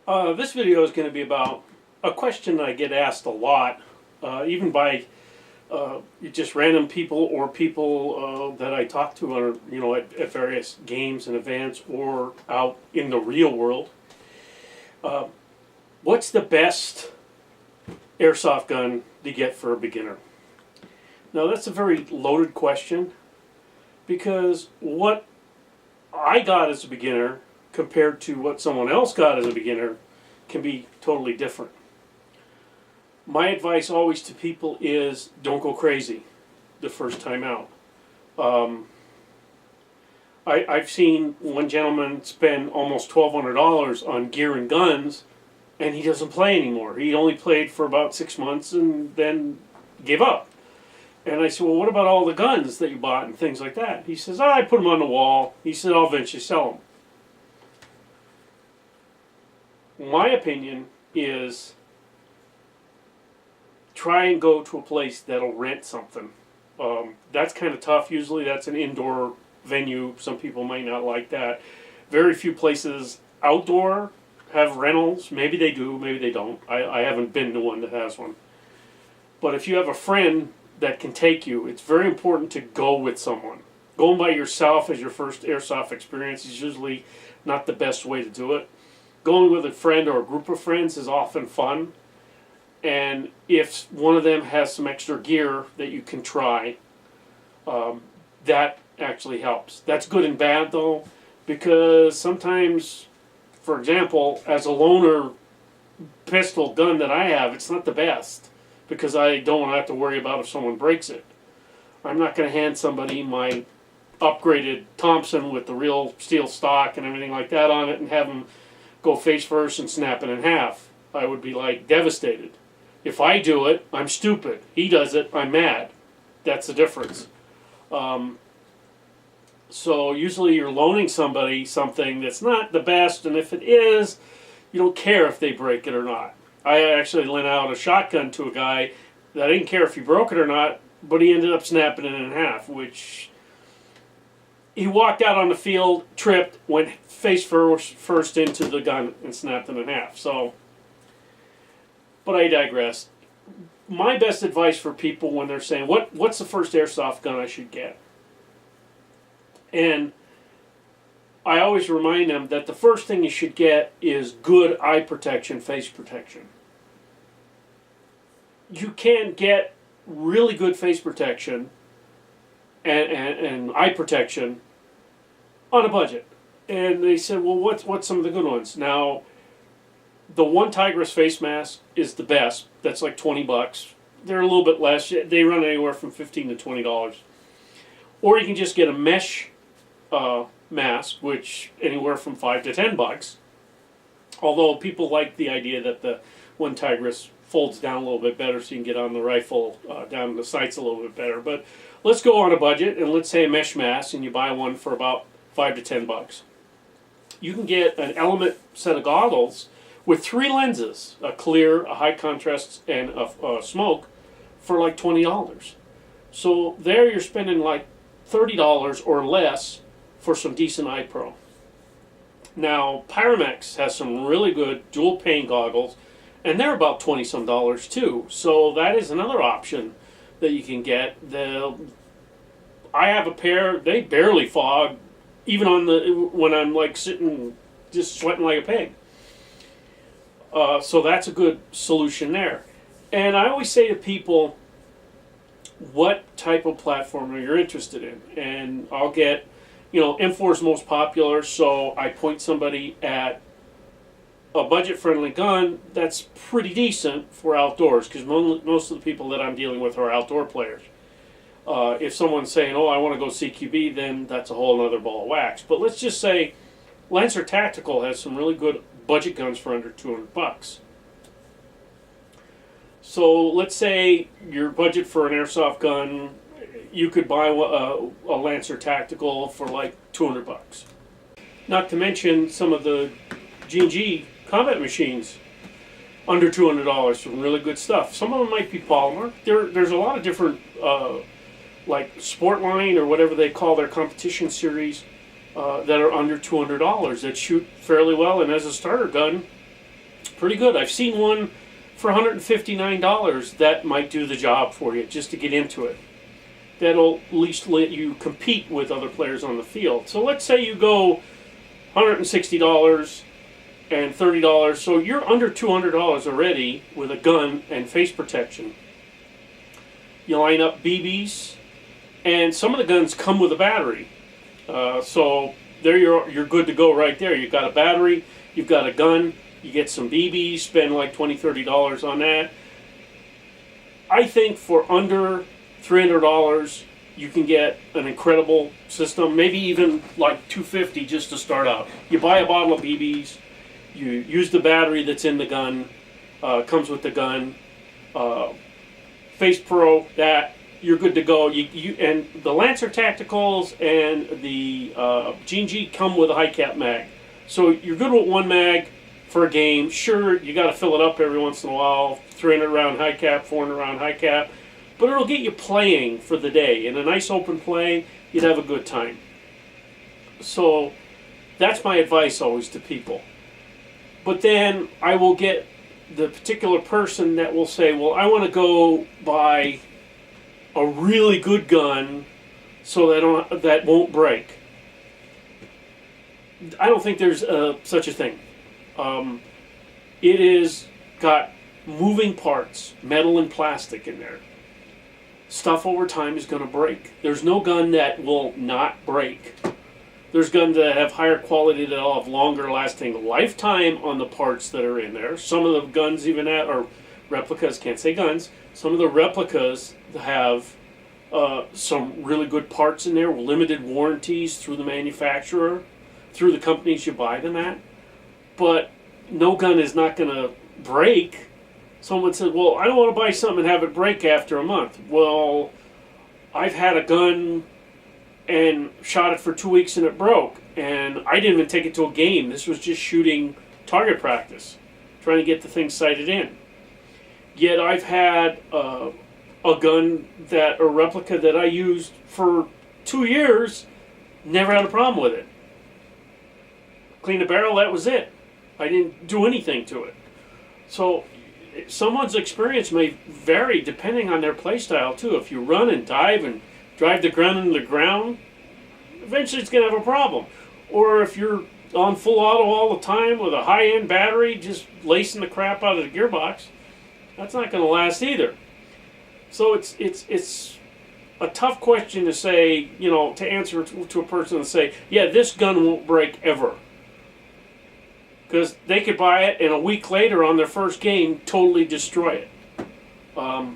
This video is going to be about a question I get asked a lot, even by just random people or people that I talk to on, at various games and events or out in the real world. What's the best airsoft gun to get for a beginner? Now that's a very loaded question, because what I got as a beginner compared to what someone else got as a beginner can be totally different. My advice always to people is don't go crazy the first time out. I've seen one gentleman spend almost $1,200 on gear and guns, and he doesn't play anymore. He only played for about 6 months and then gave up. And I said, well, what about all the guns that you bought and things like that? He says, I put them on the wall. He said, I'll eventually sell them. My opinion is try and go to a place that'll rent something. That's kind of tough. Usually that's an indoor venue. Some people might not like that. Very few places outdoor have rentals. Maybe they do, maybe they don't. I haven't been to one that has one. But if you have a friend that can take you, it's very important to go with someone. Going by yourself as your first airsoft experience is usually not the best way to do it. Going with a friend or a group of friends is often fun. And if one of them has some extra gear that you can try, that actually helps. That's good and bad though, because sometimes, for example, as a loaner pistol gun that I have, it's not the best, because I don't want to have to worry about if someone breaks it. I'm not going to hand somebody my upgraded Thompson with the real steel stock and everything like that on it and have them go face first and snap it in half. I would be like devastated. If I do it, I'm stupid. He does it, I'm mad. That's the difference. So usually you're loaning somebody something that's not the best, and if it is, you don't care if they break it or not. I actually lent out a shotgun to a guy that I didn't care if he broke it or not, but he ended up snapping it in half, which he walked out on the field, tripped, went face first into the gun and snapped it in half. So, but I digress. My best advice for people when they're saying, what's the first airsoft gun I should get? And I always remind them that the first thing you should get is good eye protection, face protection. You can get really good face protection and eye protection on a budget. And they said, well, what's some of the good ones? Now, the one Tigress face mask is the best. That's like $20. They're a little bit less. They run anywhere from $15 to $20. Or you can just get a mesh mask, which anywhere from $5 to $10. Although people like the idea that the one Tigress folds down a little bit better, so you can get on the rifle down the sights a little bit better. But let's go on a budget, and let's say a mesh mask, and you buy one for about $5 to $10. You can get an Element set of goggles with 3 lenses, a clear, a high contrast, and a smoke, for like $20. So there you're spending like $30 or less for some decent eye pro. Now, Pyramex has some really good dual pane goggles, and they're about $20-some too. So that is another option that you can get. I have a pair, they barely fog, even when I'm like sitting, just sweating like a pig. So that's a good solution there. And I always say to people, what type of platform are you interested in? And I'll get, M4 is most popular, so I point somebody at a budget-friendly gun that's pretty decent for outdoors, because most of the people that I'm dealing with are outdoor players. If someone's saying, oh, I want to go CQB, then that's a whole other ball of wax. But let's just say Lancer Tactical has some really good budget guns for under $200. So let's say your budget for an airsoft gun, you could buy a Lancer Tactical for like $200. Not to mention some of the G&G combat machines under $200 from really good stuff. Some of them might be polymer. There's a lot of different, like Sportline or whatever they call their competition series, that are under $200 that shoot fairly well, and as a starter gun, pretty good. I've seen one for $159 that might do the job for you just to get into it. That'll at least let you compete with other players on the field. So let's say you go $160 and $30, so you're under $200 already with a gun and face protection. You line up BBs, and some of the guns come with a battery. So there you're good to go right there. You've got a battery, you've got a gun, you get some BBs, spend like $20, $30 on that. I think for under $300, you can get an incredible system, maybe even like $250 just to start out. You buy a bottle of BBs, you use the battery that's in the gun, comes with the gun, Face Pro, that, you're good to go. And the Lancer Tacticals and the G&G come with a high cap mag. So you're good with one mag for a game. Sure, you got to fill it up every once in a while, 300 round high cap, 400 round high cap. But it'll get you playing for the day. In a nice open play, you'd have a good time. So that's my advice always to people. But then I will get the particular person that will say, well, I want to go buy a really good gun so that won't break. I don't think there's such a thing. It is got moving parts, metal and plastic in there. Stuff over time is going to break. There's no gun that will not break. There's guns that have higher quality that'll have longer lasting lifetime on the parts that are in there. Some of the guns even or replicas, can't say guns, some of the replicas have some really good parts in there, limited warranties through the manufacturer, through the companies you buy them at. But no gun is not going to break. Someone said, well, I don't want to buy something and have it break after a month. Well, I've had a gun and shot it for 2 weeks and it broke. And I didn't even take it to a game. This was just shooting target practice, trying to get the thing sighted in. Yet I've had a gun, a replica that I used for 2 years, never had a problem with it. Cleaned the barrel, that was it. I didn't do anything to it. So someone's experience may vary depending on their play style too. If you run and dive and drive the gun into the ground, eventually it's going to have a problem. Or if you're on full auto all the time with a high-end battery just lacing the crap out of the gearbox, that's not going to last either. So it's a tough question to say, to answer to a person and say, yeah, this gun won't break ever. Because they could buy it and a week later on their first game totally destroy it.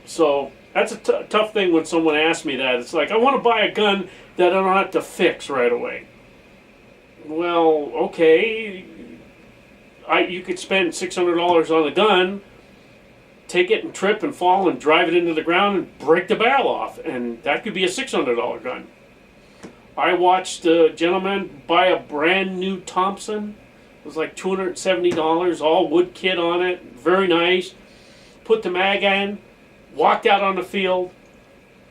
So that's a tough thing when someone asks me that. It's like, I want to buy a gun that I don't have to fix right away. Well, okay, you could spend $600 on a gun, take it and trip and fall and drive it into the ground and break the barrel off, and that could be a $600 gun. I watched a gentleman buy a brand new Thompson. It was like $270, all wood kit on it, very nice. Put the mag in, walked out on the field.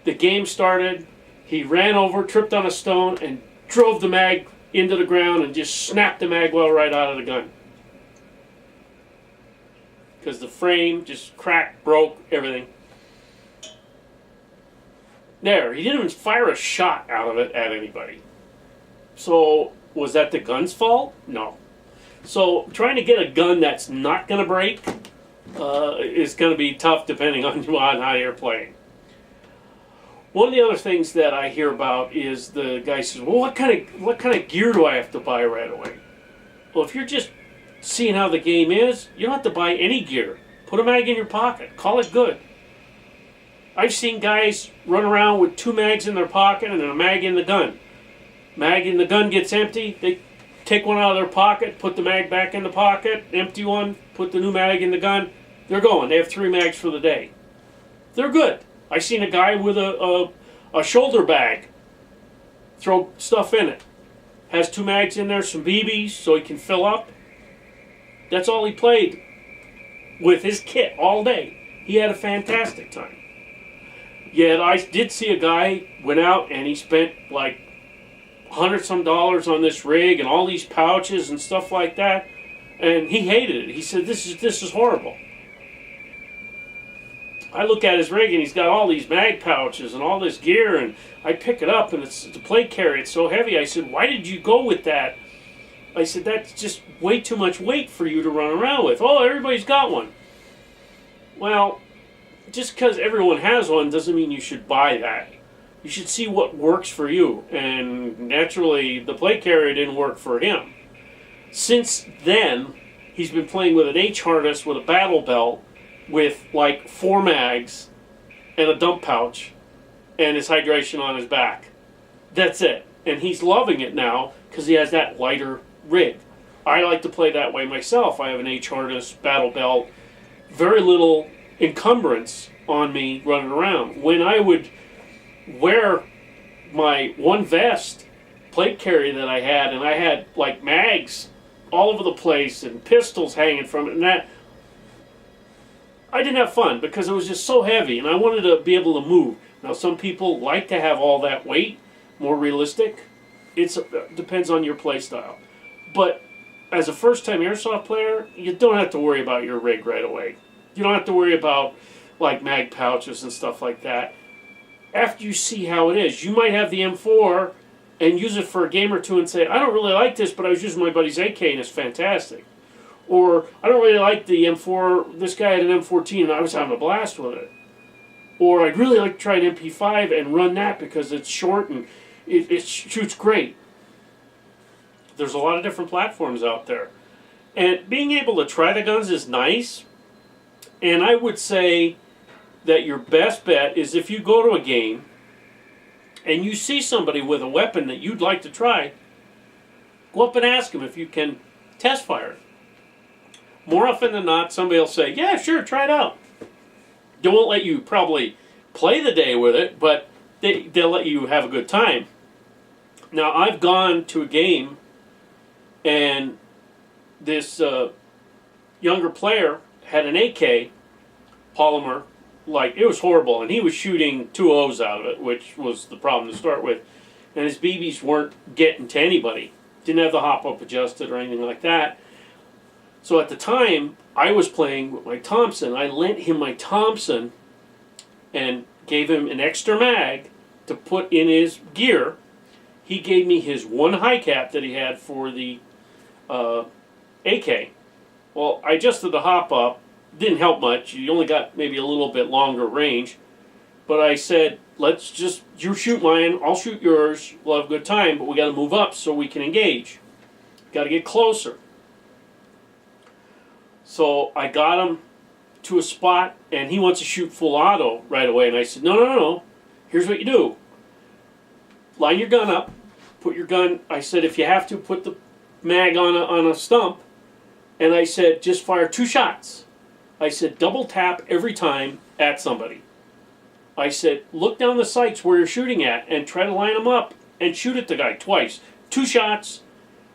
The game started. He ran over, tripped on a stone, and drove the mag into the ground and just snapped the mag well right out of the gun. Because the frame just cracked, broke, everything. There, he didn't even fire a shot out of it at anybody. So, was that the gun's fault? No. So, trying to get a gun that's not going to break is going to be tough depending on how you're playing. One of the other things that I hear about is the guy says, well, what kind of gear do I have to buy right away? Well, if you're just seeing how the game is, you don't have to buy any gear. Put a mag in your pocket. Call it good. I've seen guys run around with 2 mags in their pocket and a mag in the gun. Mag in the gun gets empty, they take one out of their pocket, put the mag back in the pocket, empty one, put the new mag in the gun. They're going. They have 3 mags for the day. They're good. I seen a guy with a shoulder bag throw stuff in it. Has 2 mags in there, some BBs so he can fill up. That's all he played with his kit all day. He had a fantastic time. Yet I did see a guy went out and he spent like $100 some on this rig and all these pouches and stuff like that. And he hated it. He said, this is horrible. I look at his rig and he's got all these mag pouches and all this gear, and I pick it up and it's the plate carrier. It's so heavy. I said, why did you go with that? I said, that's just way too much weight for you to run around with. Oh, everybody's got one. Well, just because everyone has one doesn't mean you should buy that. You should see what works for you. And naturally, the plate carrier didn't work for him. Since then, he's been playing with an H harness with a battle belt with like 4 mags and a dump pouch and his hydration on his back. That's it. And he's loving it now because he has that lighter rig. I like to play that way myself. I have an H harness, battle belt, very little encumbrance on me running around. When I would wear my one vest plate carrier that I had, and I had like mags all over the place and pistols hanging from it, and that, I didn't have fun because it was just so heavy and I wanted to be able to move. Now some people like to have all that weight, more realistic. It depends on your play style. But as a first-time airsoft player, you don't have to worry about your rig right away. You don't have to worry about like mag pouches and stuff like that. After you see how it is, you might have the M4 and use it for a game or two and say, I don't really like this, but I was using my buddy's AK and it's fantastic. Or, I don't really like the M4, this guy had an M14 and I was having a blast with it. Or, I'd really like to try an MP5 and run that because it's short and it shoots great. There's a lot of different platforms out there. And being able to try the guns is nice. And I would say that your best bet is if you go to a game and you see somebody with a weapon that you'd like to try, go up and ask them if you can test fire it. More often than not, somebody will say, yeah, sure, try it out. They won't let you probably play the day with it, but they'll let you have a good time. Now, I've gone to a game, and this younger player had an AK polymer, like, it was horrible, and he was shooting 2 O's out of it, which was the problem to start with. And his BBs weren't getting to anybody. Didn't have the hop-up adjusted or anything like that. So at the time, I was playing with my Thompson. I lent him my Thompson and gave him an extra mag to put in his gear. He gave me his one high cap that he had for the AK. Well, I adjusted the hop up. Didn't help much. You only got maybe a little bit longer range. But I said, let's just, you shoot mine, I'll shoot yours. We'll have a good time, but we got to move up so we can engage. Got to get closer. So I got him to a spot, and he wants to shoot full auto right away. And I said, no. Here's what you do. Line your gun up. Put your gun, I said, if you have to, put the mag on a stump. And I said, just fire 2 shots. I said, double tap every time at somebody. I said, look down the sights where you're shooting at and try to line them up and shoot at the guy twice. 2 shots,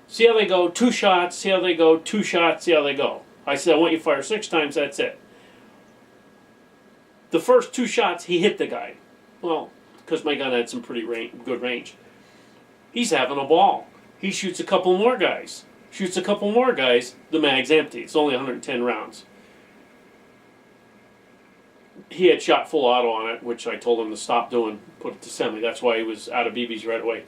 see how they go. 2 shots, see how they go. 2 shots, see how they go. I said, I want you to fire 6 times, that's it. The first 2 shots, he hit the guy. Well, because my gun had some pretty good range. He's having a ball. He shoots a couple more guys. Shoots a couple more guys, the mag's empty. It's only 110 rounds. He had shot full auto on it, which I told him to stop doing, put it to semi. That's why he was out of BBs right away.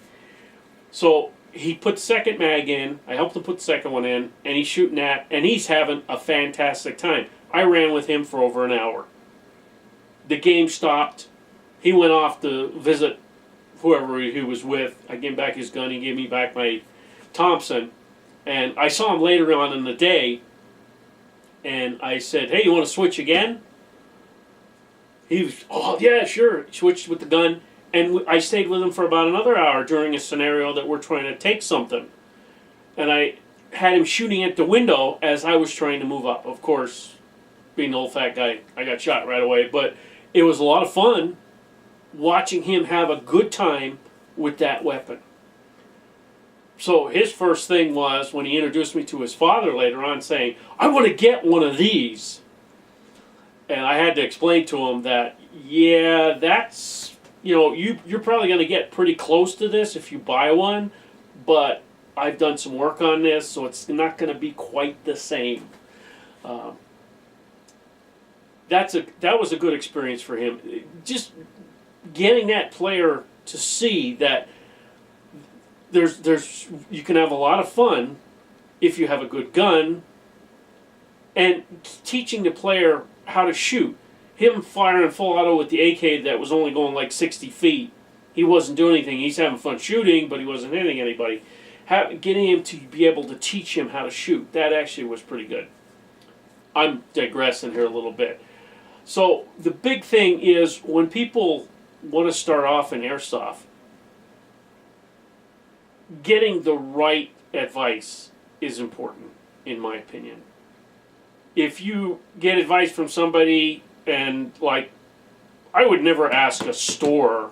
So he put the second mag in. I helped him put the second one in, and he's shooting that, and he's having a fantastic time. I ran with him for over an hour. The game stopped. He went off to visit whoever he was with. I gave him back his gun. He gave me back my Thompson. And I saw him later on in the day, and I said, hey, you want to switch again? He was, oh, yeah, sure. He switched with the gun. And I stayed with him for about another hour during a scenario that we're trying to take something. And I had him shooting at the window as I was trying to move up. Of course, being an old fat guy, I got shot right away. But it was a lot of fun watching him have a good time with that weapon. So his first thing was, when he introduced me to his father later on, saying, I want to get one of these. And I had to explain to him that, yeah, that's, you're probably going to get pretty close to this if you buy one, but I've done some work on this, so it's not going to be quite the same. Uh, that was a good experience for him. Just getting that player to see that you can have a lot of fun if you have a good gun, and teaching the player how to shoot. Him firing full auto with the AK that was only going like 60 feet. He wasn't doing anything. He's having fun shooting, but he wasn't hitting anybody. Getting him to be able to teach him how to shoot, that actually was pretty good. I'm digressing here a little bit. So the big thing is when people want to start off in airsoft, getting the right advice is important, in my opinion. If you get advice from somebody, and like, I would never ask a store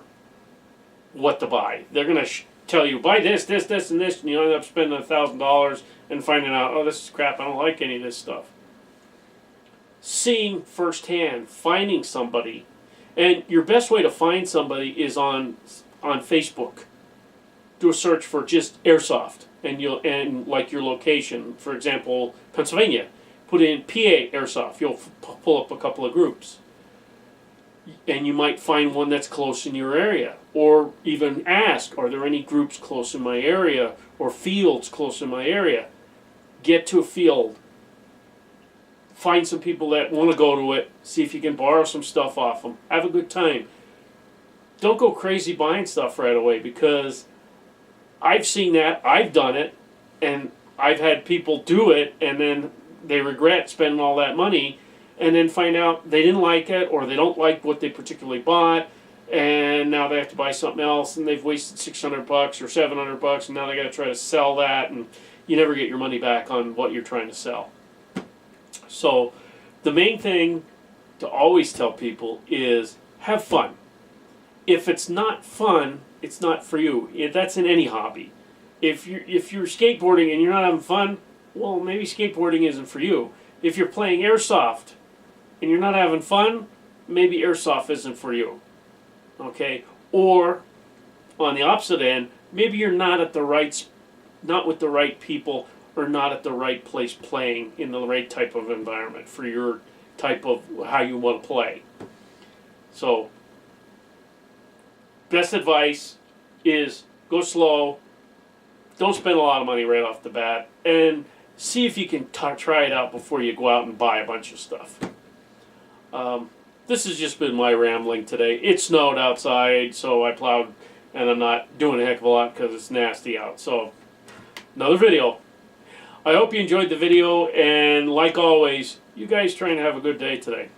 what to buy. They're going to tell you, buy this, this, this, and this, and you end up spending $1,000 and finding out, oh, this is crap, I don't like any of this stuff. Seeing firsthand, finding somebody, and your best way to find somebody is on Facebook. Do a search for just airsoft, and like your location. For example, Pennsylvania. Put in PA Airsoft. You'll pull up a couple of groups, and you might find one that's close in your area. Or even ask, are there any groups close in my area or fields close in my area? Get to a field. Find some people that want to go to it. See if you can borrow some stuff off them. Have a good time. Don't go crazy buying stuff right away, because I've seen that. I've done it, and I've had people do it, and then they regret spending all that money, and then find out they didn't like it, or they don't like what they particularly bought, and now they have to buy something else, and they've wasted $600 or $700, and now they got to try to sell that, and you never get your money back on what you're trying to sell. So the main thing to always tell people is have fun. If it's not fun, it's not for you. That's in any hobby. If you're skateboarding and you're not having fun, well, maybe skateboarding isn't for you. If you're playing airsoft and you're not having fun, maybe airsoft isn't for you. Okay? Or on the opposite end, maybe you're not with the right people, or not at the right place playing in the right type of environment for your type of how you want to play. So, best advice is go slow, don't spend a lot of money right off the bat, and see if you can try it out before you go out and buy a bunch of stuff. This has just been my rambling today. It snowed outside, so I plowed, and I'm not doing a heck of a lot because it's nasty out. So, another video. I hope you enjoyed the video, and like always, you guys trying to have a good day today.